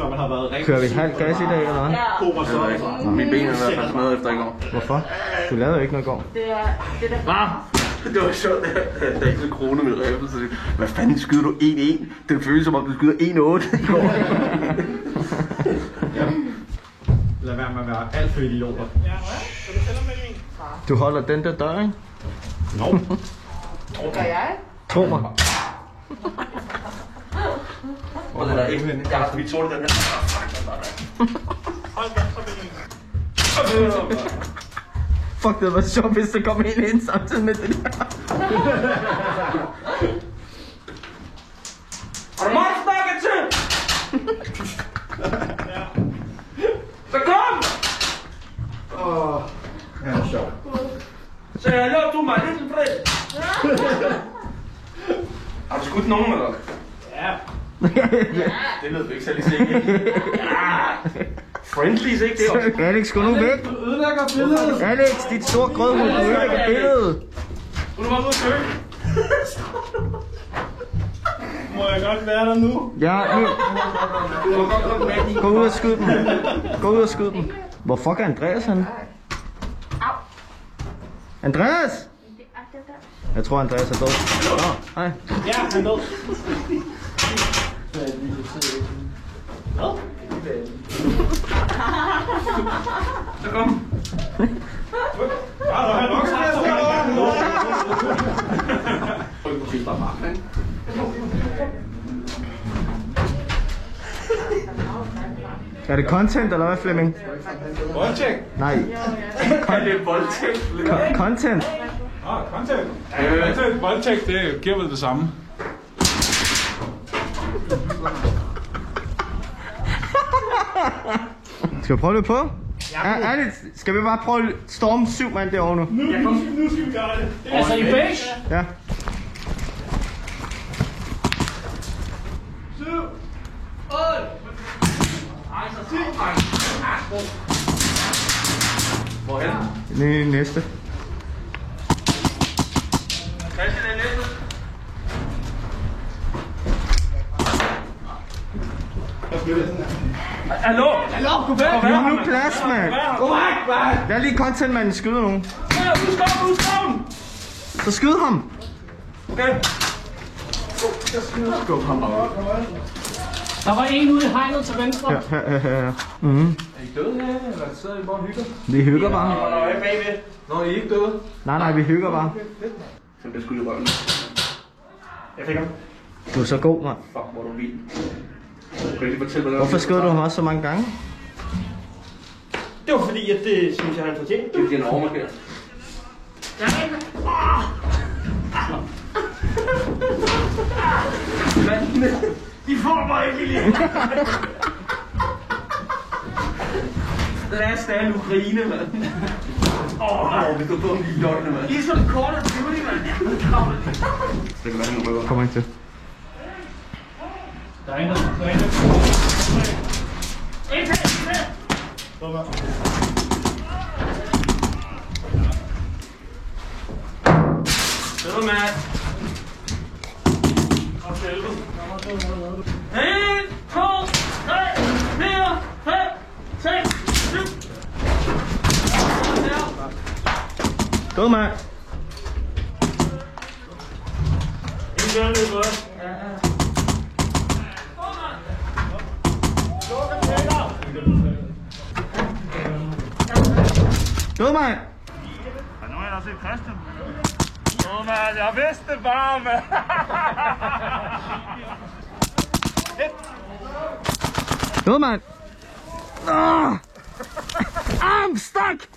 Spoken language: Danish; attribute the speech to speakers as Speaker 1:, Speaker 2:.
Speaker 1: når man har været rigtig...
Speaker 2: Kører vi halv gas i dag, eller hvad?
Speaker 3: Ja. Mine ben er i hvert fald smadret efter i går.
Speaker 2: Hvorfor? Du lavede jo ikke noget i går.
Speaker 4: Det er
Speaker 3: Det var sjovt, da jeg krone med røven, så hvad fanden skyder du 1-1? Det føles som om du skyder 1-8 i går.
Speaker 1: Ja. Lad være med at være alt for idioter.
Speaker 5: Ja, skal du tælle med min?
Speaker 2: Du holder den der dør, ikke?
Speaker 1: Nå.
Speaker 4: Gør jeg?
Speaker 2: Tro mig.
Speaker 3: Og den er ikke, jeg har mit sorte den her.
Speaker 5: Hold da, så med min.
Speaker 2: Fuck, det var sjovt, hvis der kom en ind samtidig med det der.
Speaker 3: Har du meget snakket til? Så kom!
Speaker 1: Ja, det er sjovt.
Speaker 3: Så jeg laver du mig lidt fred. Har du skudt nogen, eller?
Speaker 5: Ja.
Speaker 3: Det lød ikke særlig sikkert. Friendlies, ikke? Det er også...
Speaker 2: Alex, gå nu væk.
Speaker 1: Du ødelægger billedet.
Speaker 2: Alex, dit store grødhul, du ødelægger billedet.
Speaker 5: Du var ude at købe. Må jeg godt være der nu?
Speaker 2: Ja, nu.
Speaker 3: Du må godt komme med.
Speaker 2: Gå ud og skyd dem. Gå ud og skyd dem. Hvor fuck er Andreas henne? Andreas! Jeg tror, Andreas er død. Nå, hej.
Speaker 5: Ja, han død. Hvad?
Speaker 3: Så kom.
Speaker 5: Ja, du har nok sagt, at
Speaker 2: Er det content, eller hvad, Flemming?
Speaker 5: voldtægt.
Speaker 2: Nej.
Speaker 3: Er det voldtægt?
Speaker 2: Content.
Speaker 5: Content. Content, voldtægt, det giver vel det samme.
Speaker 2: Skal vi prøve det på? Ja, ærligt, skal vi bare prøve at storme 7 mand derovre nu?
Speaker 5: Nu skal vi gøre det. Altså i beige?
Speaker 2: Ja.
Speaker 5: 7, 8, 10.
Speaker 3: Hvorhen?
Speaker 2: Det er næste.
Speaker 3: Christian er næste. Hallo?
Speaker 5: Hallo, gå væk.
Speaker 2: Giv ham nu plads, mand.
Speaker 5: Gå væk, mand.
Speaker 2: Lad lige content-manden skyde nogen.
Speaker 5: Udskål.
Speaker 2: Så skyd ham.
Speaker 3: Okay.
Speaker 2: Skub ham bare.
Speaker 5: Der var en ude i hegnet til venstre.
Speaker 2: Ja.
Speaker 3: Er I døde her, eller sidder I bare og hygger?
Speaker 2: Vi hygger bare.
Speaker 3: Nå, jeg er bagved. Nå, I er ikke døde?
Speaker 2: Nej, vi hygger bare.
Speaker 3: Så bliver skudt i røven. Jeg fik ham.
Speaker 2: Du er så god, mand.
Speaker 3: Fuck, hvor er du vild. Kan du lige fortælle, hvad
Speaker 2: Hvorfor skød du ham også så mange gange?
Speaker 6: Det var fordi, at det synes jeg, han fortjente.
Speaker 3: Det bliver en overmarkeret.
Speaker 6: De får mig ikke lige.
Speaker 3: Lad os da en Ukraine, mand. Det går på i løgne, mand.
Speaker 6: I er som Call of Duty, mand.
Speaker 3: Det kan være, han røver.
Speaker 2: Kommer ikke til.
Speaker 5: Der er en, der
Speaker 6: En til.
Speaker 3: Bedre, Matt.
Speaker 6: 1, 2, 3, 4, 5, 6, 7.
Speaker 2: Gå, mand.
Speaker 6: En gør det godt.
Speaker 2: Gå, mand.
Speaker 5: Nu har jeg set Christian. Åh, mand, jeg vidste det bare, mand.
Speaker 2: Gå, mand. I'm stuck.